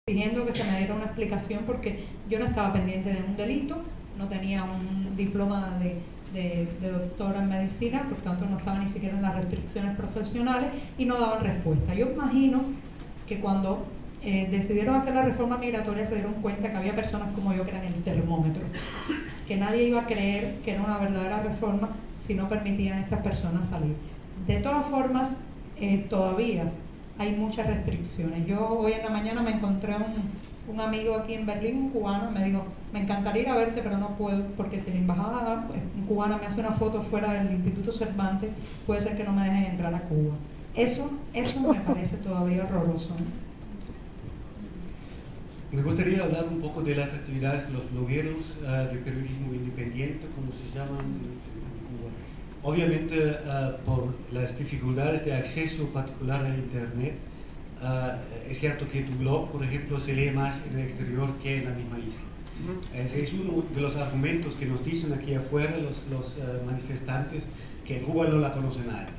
exigiendo que se me diera una explicación porque yo no estaba pendiente de un delito, no tenía un diploma de doctora en medicina, por tanto no estaba ni siquiera en las restricciones profesionales y no daban respuesta. Yo imagino que cuando decidieron hacer la reforma migratoria se dieron cuenta que había personas como yo que eran el termómetro, que nadie iba a creer que era una verdadera reforma si no permitían a estas personas salir. De todas formas, todavía hay muchas restricciones. Yo hoy en la mañana me encontré un amigo aquí en Berlín, un cubano, me dijo, me encantaría ir a verte, pero no puedo, porque si la embajada cubana me hace una foto fuera del Instituto Cervantes, puede ser que no me dejen entrar a Cuba. Eso me parece todavía horroroso, ¿no? Me gustaría hablar un poco de las actividades de los blogueros de periodismo independiente, como se llaman en Cuba. Obviamente, por las dificultades de acceso particular a Internet, es cierto que tu blog, por ejemplo, se lee más en el exterior que en la misma isla. Ese es uno de los argumentos que nos dicen aquí afuera los manifestantes, que en Cuba no la conoce nadie.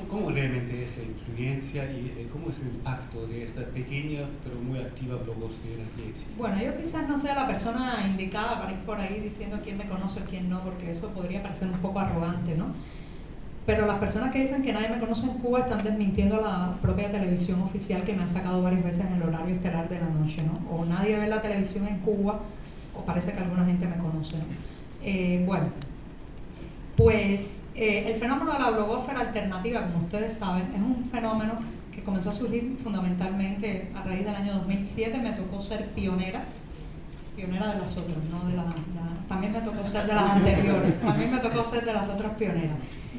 ¿Cómo realmente es la influencia y cómo es el impacto de esta pequeña pero muy activa blogosfera que existe? Bueno, yo quizás no sea la persona indicada para ir por ahí diciendo quién me conoce o quién no, porque eso podría parecer un poco arrogante, ¿no? Pero las personas que dicen que nadie me conoce en Cuba están desmintiendo a la propia televisión oficial que me ha sacado varias veces en el horario estelar de la noche, ¿no? O nadie ve la televisión en Cuba, o parece que alguna gente me conoce, ¿no? Bueno, pues el fenómeno de la blogósfera alternativa, como ustedes saben, es un fenómeno que comenzó a surgir fundamentalmente a raíz del año 2007. Me tocó ser pionera de las otras, ¿no? También me tocó ser de las anteriores, también me tocó ser de las otras pioneras.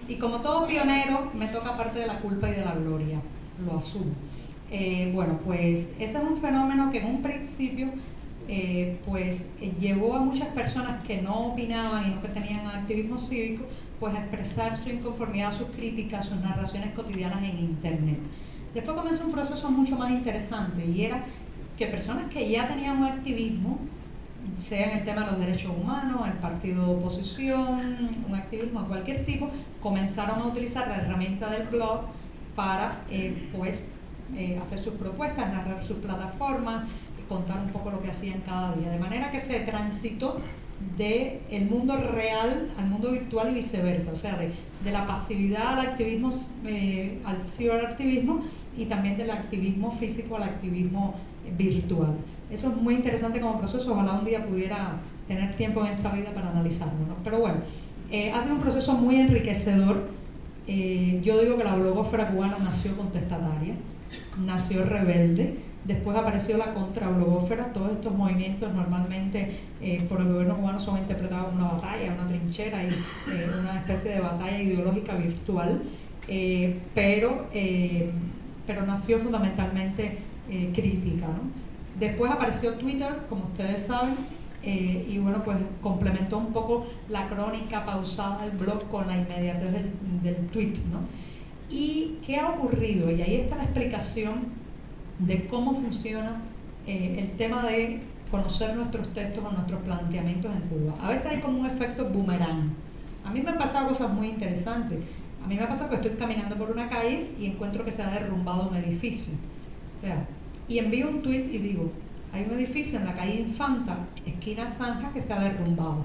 Y como todo pionero, me toca parte de la culpa y de la gloria, lo asumo. Bueno, pues ese es un fenómeno que en un principio llevó a muchas personas que no opinaban y no que tenían activismo cívico, pues a expresar su inconformidad, sus críticas, sus narraciones cotidianas en Internet. Después comenzó un proceso mucho más interesante y era que personas que ya tenían un activismo, sea en el tema de los derechos humanos, el partido de oposición, un activismo de cualquier tipo, comenzaron a utilizar la herramienta del blog para hacer sus propuestas, narrar sus plataformas, contar un poco lo que hacían cada día, de manera que se transitó del mundo real al mundo virtual y viceversa, o sea, de la pasividad al activismo, al ciberactivismo, y también del activismo físico al activismo virtual. Eso es muy interesante como proceso, ojalá un día pudiera tener tiempo en esta vida para analizarlo, ¿no? Pero bueno, ha sido un proceso muy enriquecedor. Yo digo que la blogósfera cubana nació contestataria, nació rebelde. Después apareció la contrablogósfera. Todos estos movimientos normalmente por el gobierno cubano son interpretados como una batalla, una trinchera y una especie de batalla ideológica virtual, pero nació fundamentalmente crítica, ¿no? Después apareció Twitter, como ustedes saben, y bueno, pues complementó un poco la crónica pausada del blog con la inmediatez del tweet, ¿no? ¿Y qué ha ocurrido? Y ahí está la explicación de cómo funciona el tema de conocer nuestros textos o nuestros planteamientos en Cuba. A veces hay como un efecto boomerang. A mí me han pasado cosas muy interesantes. A mí me ha pasado que estoy caminando por una calle y encuentro que se ha derrumbado un edificio. O sea, y envío un tweet y digo, hay un edificio en la calle Infanta, esquina Zanja, que se ha derrumbado.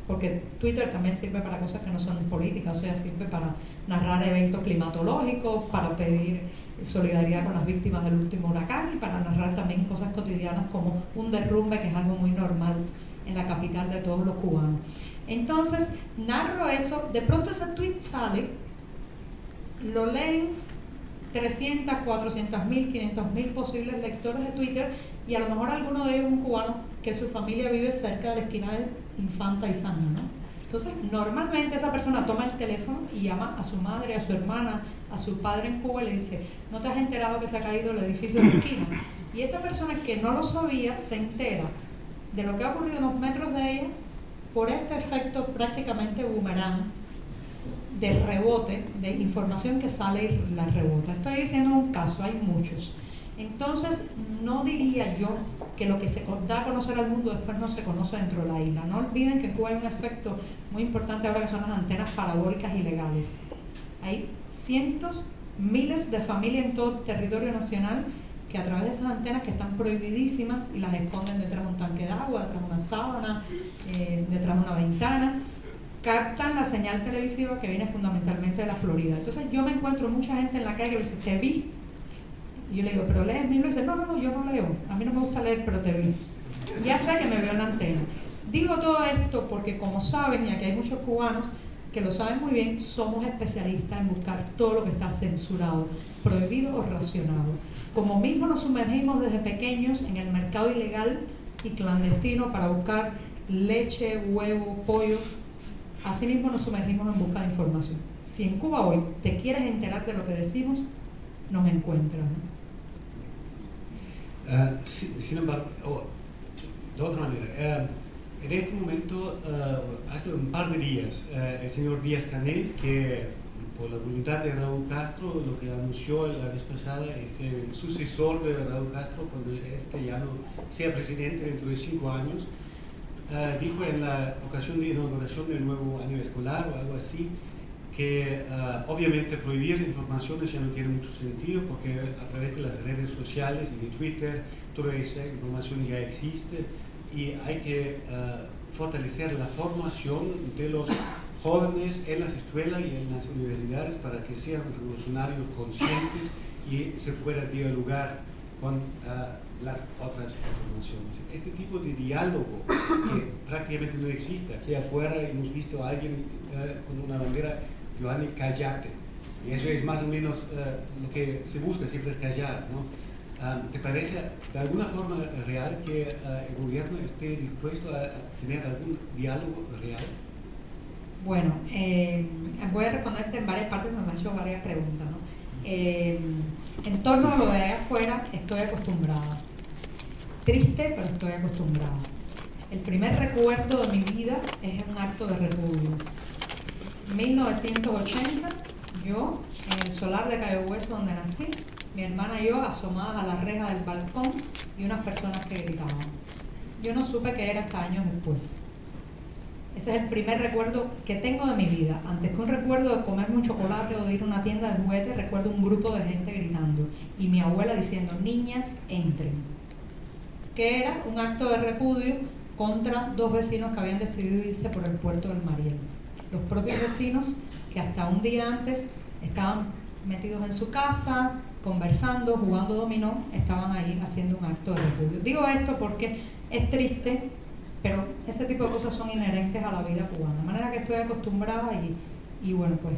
Porque Twitter también sirve para cosas que no son políticas, o sea, sirve para narrar eventos climatológicos, para pedir solidaridad con las víctimas del último huracán y para narrar también cosas cotidianas como un derrumbe, que es algo muy normal en la capital de todos los cubanos. Entonces, narro eso, de pronto ese tweet sale, lo leen 300, 400.000, 500.000 posibles lectores de Twitter, y a lo mejor alguno de ellos es un cubano que su familia vive cerca de la esquina de Infanta y Zanja, ¿no? Entonces, normalmente esa persona toma el teléfono y llama a su madre, a su hermana, a su padre en Cuba y le dice, ¿no te has enterado que se ha caído el edificio de la esquina? Y esa persona que no lo sabía se entera de lo que ha ocurrido unos metros de ella por este efecto prácticamente boomerang de rebote, de información que sale y la rebota. Estoy diciendo un caso, hay muchos. Entonces, no diría yo que lo que se da a conocer al mundo después no se conoce dentro de la isla. No olviden que en Cuba hay un efecto muy importante ahora, que son las antenas parabólicas ilegales. Hay cientos, miles de familias en todo el territorio nacional que a través de esas antenas que están prohibidísimas y las esconden detrás de un tanque de agua, detrás de una sábana, detrás de una ventana, captan la señal televisiva que viene fundamentalmente de la Florida. Entonces yo me encuentro mucha gente en la calle que me dice, te vi. Y yo le digo, ¿pero lees mi libro? Y dice, no, yo no leo. A mí no me gusta leer, pero te vi. Ya sé que me veo en la antena. Digo todo esto porque, como saben, y aquí hay muchos cubanos que lo saben muy bien, somos especialistas en buscar todo lo que está censurado, prohibido o racionado. Como mismo nos sumergimos desde pequeños en el mercado ilegal y clandestino para buscar leche, huevo, pollo, así mismo nos sumergimos en busca de información. Si en Cuba hoy te quieres enterar de lo que decimos, nos encuentras, ¿no? Sin embargo, de otra manera, en este momento, hace un par de días, el señor Díaz-Canel, que por la voluntad de Raúl Castro, lo que anunció la vez pasada es que el sucesor de Raúl Castro, cuando este ya no sea presidente dentro de 5 años, dijo en la ocasión de inauguración del nuevo año escolar o algo así, que obviamente prohibir informaciones ya no tiene mucho sentido porque a través de las redes sociales y de Twitter toda esa información ya existe y hay que fortalecer la formación de los jóvenes en las escuelas y en las universidades para que sean revolucionarios conscientes y se pueda dialogar con las otras informaciones. Este tipo de diálogo que prácticamente no existe. Aquí afuera hemos visto a alguien con una bandera, Johanny, cállate. Y eso es más o menos lo que se busca, siempre es callar, ¿no? ¿Te parece de alguna forma real que el gobierno esté dispuesto a tener algún diálogo real? Bueno, voy a responderte en varias partes, me han hecho varias preguntas, ¿no? En torno a lo de allá afuera, estoy acostumbrada. Triste, pero estoy acostumbrada. El primer recuerdo de mi vida es un acto de repudio. 1980, yo, en el solar de Cayo Hueso, donde nací, mi hermana y yo asomadas a la reja del balcón y unas personas que gritaban. Yo no supe qué era hasta años después. Ese es el primer recuerdo que tengo de mi vida. Antes que un recuerdo de comerme un chocolate o de ir a una tienda de juguetes, recuerdo un grupo de gente gritando y mi abuela diciendo, niñas, entren. Que era un acto de repudio contra 2 vecinos que habían decidido irse por el puerto del Mariel. Los propios vecinos que hasta un día antes estaban metidos en su casa, conversando, jugando dominó, estaban ahí haciendo un acto de repudio. Digo esto porque es triste, pero ese tipo de cosas son inherentes a la vida cubana. De manera que estoy acostumbrada y bueno, pues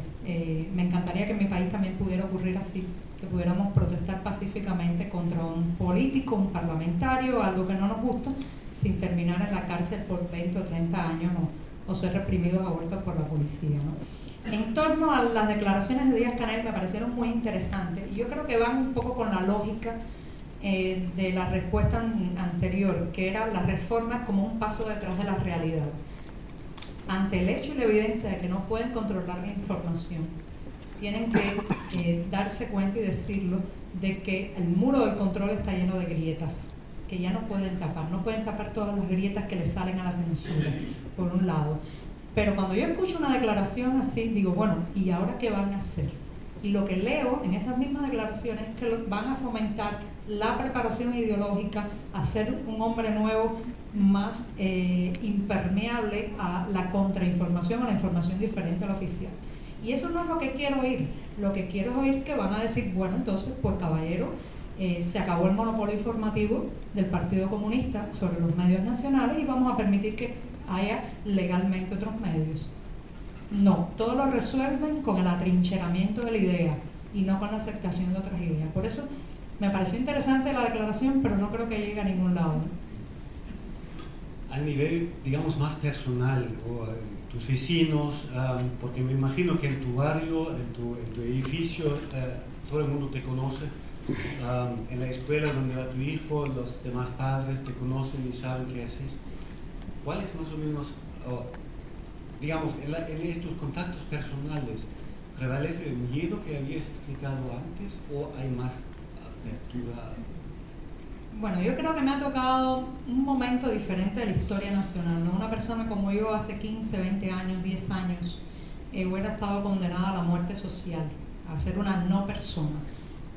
me encantaría que en mi país también pudiera ocurrir así, que pudiéramos protestar pacíficamente contra un político, un parlamentario, algo que no nos gusta, sin terminar en la cárcel por 20 o 30 años o ser reprimidos a golpes por la policía, ¿no? En torno a las declaraciones de Díaz-Canel me parecieron muy interesantes y yo creo que van un poco con la lógica de la respuesta anterior, que era las reformas como un paso detrás de la realidad. Ante el hecho y la evidencia de que no pueden controlar la información, tienen que darse cuenta y decirlo de que el muro del control está lleno de grietas que ya no pueden tapar todas las grietas que le salen a la censura, por un lado. Pero cuando yo escucho una declaración así, digo, bueno, ¿y ahora qué van a hacer? Y lo que leo en esas mismas declaraciones es que van a fomentar la preparación ideológica, a ser un hombre nuevo más impermeable a la contrainformación, a la información diferente a la oficial. Y eso no es lo que quiero oír. Lo que quiero es oír que van a decir, bueno, entonces, pues caballero, se acabó el monopolio informativo del Partido Comunista sobre los medios nacionales y vamos a permitir que haya legalmente otros medios. No, todo lo resuelven con el atrincheramiento de la idea y no con la aceptación de otras ideas. Por eso me pareció interesante la declaración, pero no creo que llegue a ningún lado. A nivel, digamos, más personal, o tus vecinos, porque me imagino que en tu barrio, en tu edificio, todo el mundo te conoce. En la escuela donde va tu hijo, los demás padres te conocen y saben qué haces. ¿Cuál es más o menos, digamos, en estos contactos personales, prevalece el miedo que habías explicado antes o hay más apertura? Bueno, yo creo que me ha tocado un momento diferente de la historia nacional, ¿no? Una persona como yo hace 15, 20 años, 10 años, hubiera estado condenada a la muerte social, a ser una no persona.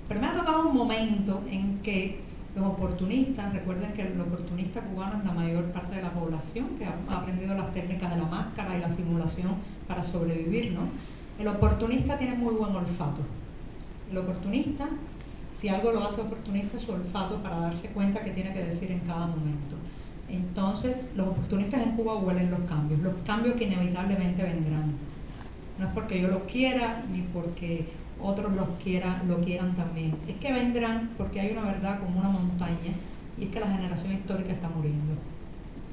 Pero me ha tocado un momento en que los oportunistas, recuerden que el oportunista cubano es la mayor parte de la población que ha aprendido las técnicas de la máscara y la simulación para sobrevivir, ¿no? El oportunista tiene muy buen olfato. El oportunista, si algo lo hace oportunista, es su olfato para darse cuenta que tiene que decir en cada momento. Entonces, los oportunistas en Cuba huelen los cambios que inevitablemente vendrán. No es porque yo los quiera, ni porque otros lo quieran también. Es que vendrán porque hay una verdad como una montaña, y es que la generación histórica está muriendo.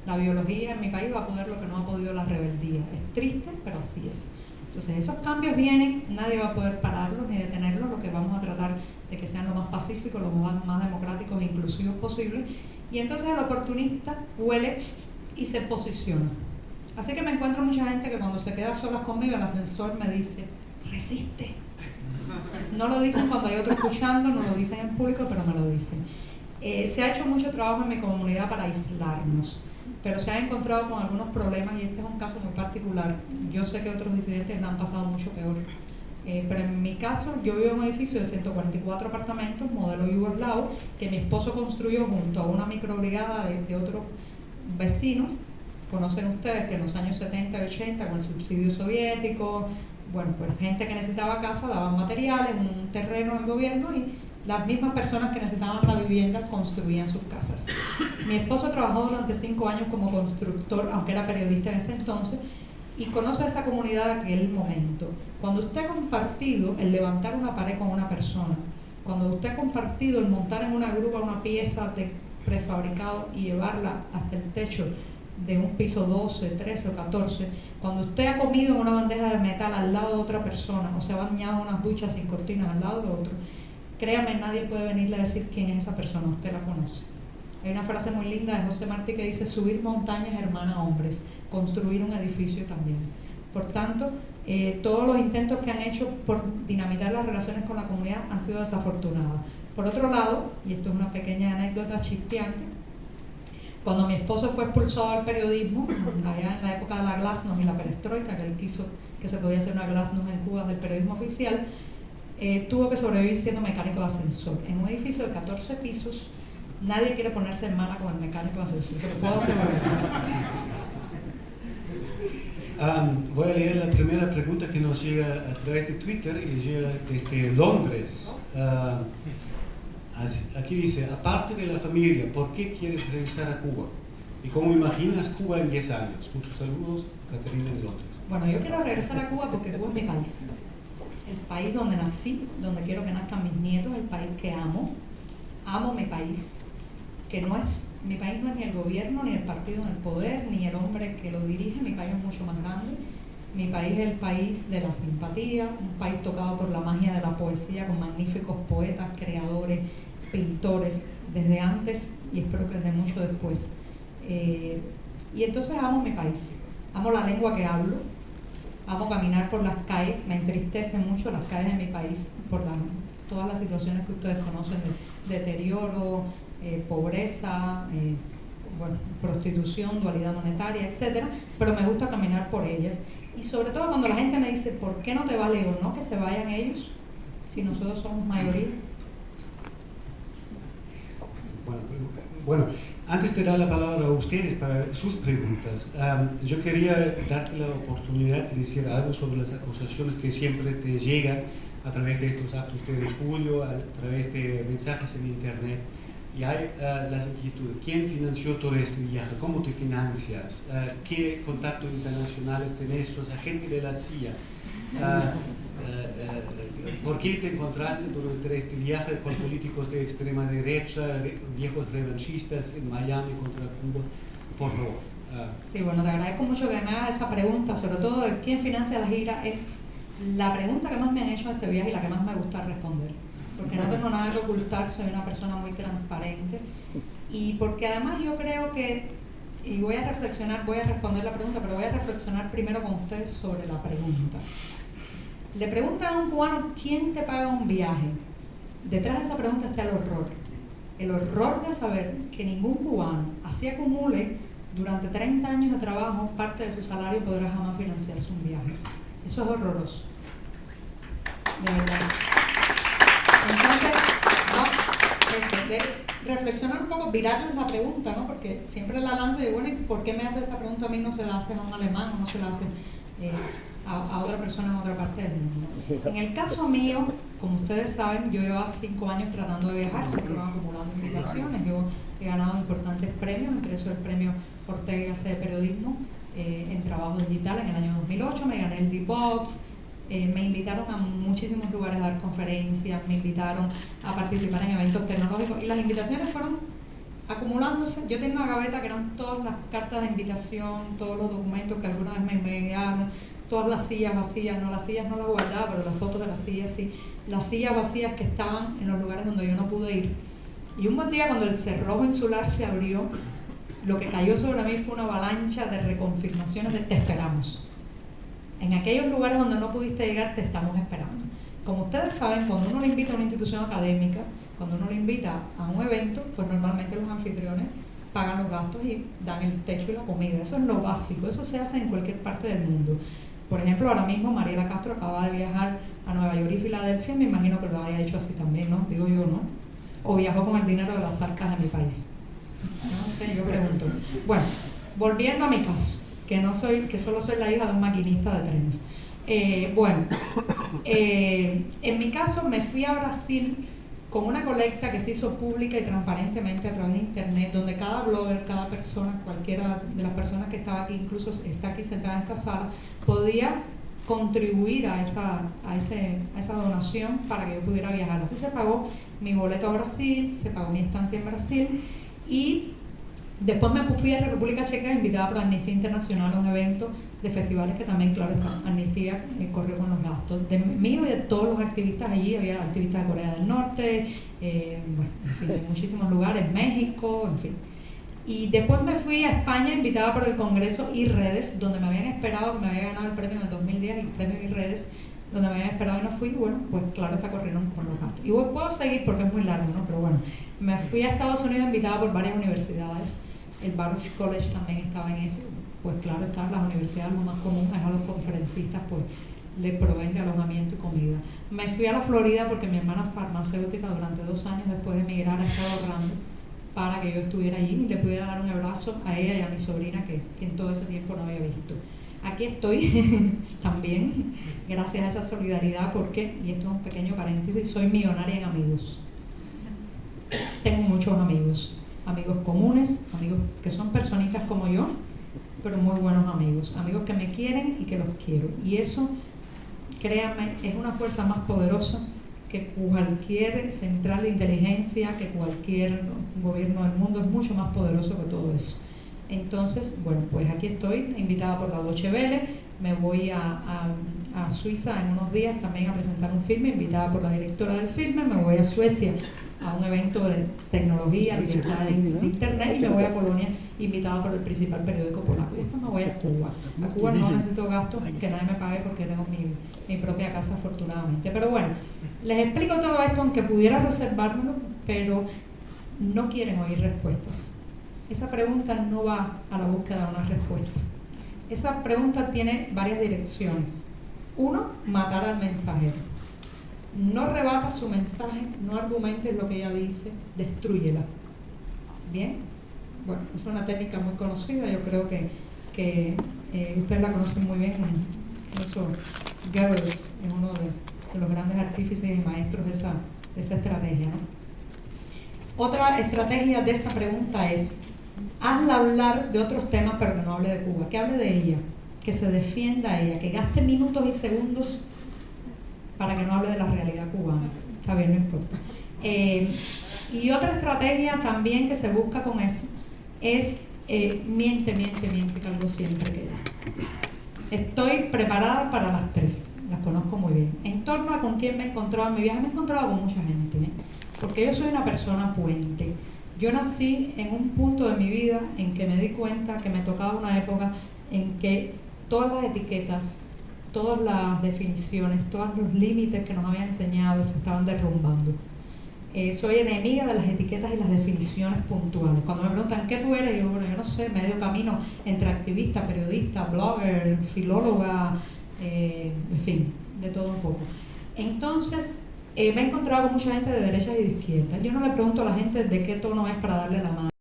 La biología en mi país va a poder lo que no ha podido la rebeldía. Es triste, pero así es. Entonces, esos cambios vienen, nadie va a poder pararlos ni detenerlos. Lo que vamos a tratar de que sean lo más pacíficos, lo más democráticos e inclusivos posible. Y entonces el oportunista huele y se posiciona. Así que me encuentro mucha gente que cuando se queda solas conmigo, el ascensor me dice, resiste. No lo dicen cuando hay otro escuchando, no lo dicen en público, pero me lo dicen. Se ha hecho mucho trabajo en mi comunidad para aislarnos, pero se ha encontrado con algunos problemas, y este es un caso muy particular. Yo sé que otros disidentes la han pasado mucho peor, pero en mi caso, yo vivo en un edificio de 144 apartamentos, modelo yugoslavo, que mi esposo construyó junto a una microbrigada de otros vecinos. Conocen ustedes que en los años 70 y 80, con el subsidio soviético, bueno, pues gente que necesitaba casa daban materiales, un terreno al gobierno, y las mismas personas que necesitaban la vivienda construían sus casas. Mi esposo trabajó durante 5 años como constructor, aunque era periodista en ese entonces, y conoce esa comunidad de aquel momento. Cuando usted ha compartido el levantar una pared con una persona, cuando usted ha compartido el montar en una grúa una pieza de prefabricado y llevarla hasta el techo de un piso 12, 13 o 14, cuando usted ha comido en una bandeja de metal al lado de otra persona, o se ha bañado en unas duchas sin cortinas al lado de otro, créame, nadie puede venirle a decir quién es esa persona, usted la conoce. Hay una frase muy linda de José Martí que dice, subir montañas hermana hombres, construir un edificio también. Por tanto, todos los intentos que han hecho por dinamitar las relaciones con la comunidad han sido desafortunados. Por otro lado, y esto es una pequeña anécdota chispeante, cuando mi esposo fue expulsado del periodismo, allá en la época de la glasnost y la perestroika, que él quiso que se podía hacer una glasnost en Cuba del periodismo oficial, tuvo que sobrevivir siendo mecánico de ascensor. En un edificio de 14 pisos, nadie quiere ponerse en mala con el mecánico de ascensor, se lo puedo asegurar. Voy a leer la primera pregunta que nos llega a través de Twitter, y llega desde Londres. Aquí dice, aparte de la familia, ¿por qué quieres regresar a Cuba? ¿Y cómo imaginas Cuba en 10 años? Muchos saludos, Caterina de Londres. Bueno, yo quiero regresar a Cuba porque Cuba es mi país. El país donde nací, donde quiero que nazcan mis nietos, el país que amo. Amo mi país, que no es, mi país no es ni el gobierno, ni el partido en el poder, ni el hombre que lo dirige. Mi país es mucho más grande. Mi país es el país de la simpatía, un país tocado por la magia de la poesía, con magníficos poetas, creadores, pintores, desde antes y espero que desde mucho después. Y entonces amo mi país, amo la lengua que hablo, amo caminar por las calles, me entristece mucho las calles de mi país por todas las situaciones que ustedes conocen de deterioro, pobreza, bueno, prostitución, dualidad monetaria, etcétera, pero me gusta caminar por ellas. Y sobre todo cuando la gente me dice, ¿por qué no te va? Le digo, no, que se vayan ellos, si nosotros somos mayoría. Bueno, antes de dar la palabra a ustedes para sus preguntas, yo quería darte la oportunidad de decir algo sobre las acusaciones que siempre te llegan a través de estos actos de repudio, a través de mensajes en internet. Y hay las inquietudes. ¿Quién financió todo este viaje? ¿Cómo te financias? ¿Qué contactos internacionales tenés? ¿Sos agente de la CIA? ¿Por qué te encontraste durante este viaje con políticos de extrema derecha, viejos revanchistas en Miami contra Cuba? Por favor. Sí, bueno, te agradezco mucho que me hagas esa pregunta, sobre todo de quién financia la gira. Es la pregunta que más me han hecho en este viaje y la que más me gusta responder. Porque no tengo nada que ocultar, soy una persona muy transparente y porque además yo creo que, y voy a reflexionar, voy a responder la pregunta, pero voy a reflexionar primero con ustedes sobre la pregunta. Le preguntan a un cubano, ¿quién te paga un viaje? Detrás de esa pregunta está el horror de saber que ningún cubano así acumule durante 30 años de trabajo parte de su salario y podrá jamás financiarse un viaje. Eso es horroroso, de verdad. Entonces, eso, de reflexionar un poco, virarles la pregunta, ¿no? Porque siempre la lanza y digo, bueno, ¿y por qué me hace esta pregunta a mí? No se la hace a un alemán o no se la hace a otra persona en otra parte del mundo. En el caso mío, como ustedes saben, yo llevo 5 años tratando de viajar, se fueron acumulando invitaciones, yo he ganado importantes premios, entre eso el premio Ortega y Gasset de periodismo en trabajo digital en el año 2008, me gané el D-Box. Me invitaron a muchísimos lugares a dar conferencias, me invitaron a participar en eventos tecnológicos y las invitaciones fueron acumulándose. Yo tenía una gaveta que eran todas las cartas de invitación, todos los documentos que alguna vez me enviaron, todas las sillas vacías, no, las sillas no las guardaba, pero las fotos de las sillas sí, las sillas vacías que estaban en los lugares donde yo no pude ir. Y un buen día, cuando el cerrojo insular se abrió, lo que cayó sobre mí fue una avalancha de reconfirmaciones de te esperamos. En aquellos lugares donde no pudiste llegar, te estamos esperando. Como ustedes saben, cuando uno le invita a una institución académica, cuando uno le invita a un evento, pues normalmente los anfitriones pagan los gastos y dan el techo y la comida. Eso es lo básico, eso se hace en cualquier parte del mundo. Por ejemplo, ahora mismo Mariela Castro acaba de viajar a Nueva York y Filadelfia, me imagino que lo haya hecho así también, ¿no? Digo yo, ¿no? O viajó con el dinero de las arcas de mi país. No sé, yo pregunto. Bueno, volviendo a mi caso. Que solo soy la hija de un maquinista de trenes. En mi caso me fui a Brasil con una colecta que se hizo pública y transparentemente a través de internet, donde cada blogger, cada persona, cualquiera de las personas que estaba aquí, incluso está aquí sentada en esta sala, podía contribuir a esa donación para que yo pudiera viajar. Así se pagó mi boleto a Brasil, se pagó mi estancia en Brasil y después me fui a República Checa invitada por Amnistía Internacional a un evento de festivales que también, claro, Amnistía corrió con los gastos de mí y de todos los activistas allí. Había activistas de Corea del Norte, bueno, en fin, de muchísimos lugares, México, en fin. Y después me fui a España invitada por el Congreso IREDES, donde me habían esperado, que me había ganado el premio en el 2010, el premio IREDES, donde me habían esperado y no fui. Bueno, pues claro, está corriendo con los gastos. Y puedo seguir porque es muy largo, ¿no? Pero bueno, me fui a Estados Unidos invitada por varias universidades. El Baruch College también estaba en eso. Pues claro, están las universidades, lo más común es a los conferencistas, pues les proveen de alojamiento y comida. Me fui a la Florida porque mi hermana farmacéutica durante 2 años después de emigrar ha estado ahorrando para que yo estuviera allí y le pudiera dar un abrazo a ella y a mi sobrina que en todo ese tiempo no había visto. Aquí estoy también, gracias a esa solidaridad, porque, y esto es un pequeño paréntesis, soy millonaria en amigos. Tengo muchos amigos comunes, amigos que son personitas como yo, pero muy buenos amigos que me quieren y que los quiero. Y eso, créanme, es una fuerza más poderosa que cualquier central de inteligencia, que cualquier gobierno del mundo. Es mucho más poderoso que todo eso. Entonces, bueno, pues aquí estoy, invitada por la Deutsche Welle. Me voy a Suiza en unos días también a presentar un filme, invitada por la directora del filme. Me voy a Suecia a un evento de tecnología, libertad de internet, y me voy a Polonia invitada por el principal periódico polaco. Después me voy a Cuba. A Cuba no necesito gastos, que nadie me pague porque tengo mi propia casa, afortunadamente. Pero bueno, les explico todo esto, aunque pudiera reservármelo, pero no quieren oír respuestas. Esa pregunta no va a la búsqueda de una respuesta. Esa pregunta tiene varias direcciones. Uno, matar al mensajero. No rebata su mensaje, no argumentes lo que ella dice, destrúyela. ¿Bien? Bueno, es una técnica muy conocida, yo creo que ustedes la conocen muy bien. Incluso Goebbels es uno de los grandes artífices y maestros de esa estrategia, ¿no? Otra estrategia de esa pregunta es: hazla hablar de otros temas, pero que no hable de Cuba, que hable de ella, que se defienda a ella, que gaste minutos y segundos para que no hable de la realidad cubana. Está bien, no importa. Y otra estrategia también que se busca con eso es miente, que algo siempre queda. Estoy preparada para las 3, las conozco muy bien. En torno a con quién me he encontrado en mi viaje, me he encontrado con mucha gente, porque yo soy una persona puente. Yo nací en un punto de mi vida en que me di cuenta que me tocaba una época en que todas las etiquetas, todas las definiciones, todos los límites que nos habían enseñado se estaban derrumbando. Soy enemiga de las etiquetas y las definiciones puntuales. Cuando me preguntan ¿qué tú eres? Yo, bueno, yo no sé, medio camino entre activista, periodista, blogger, filóloga, en fin, de todo un poco. Entonces, me he encontrado con mucha gente de derecha y de izquierda. Yo no le pregunto a la gente de qué tono es para darle la mano.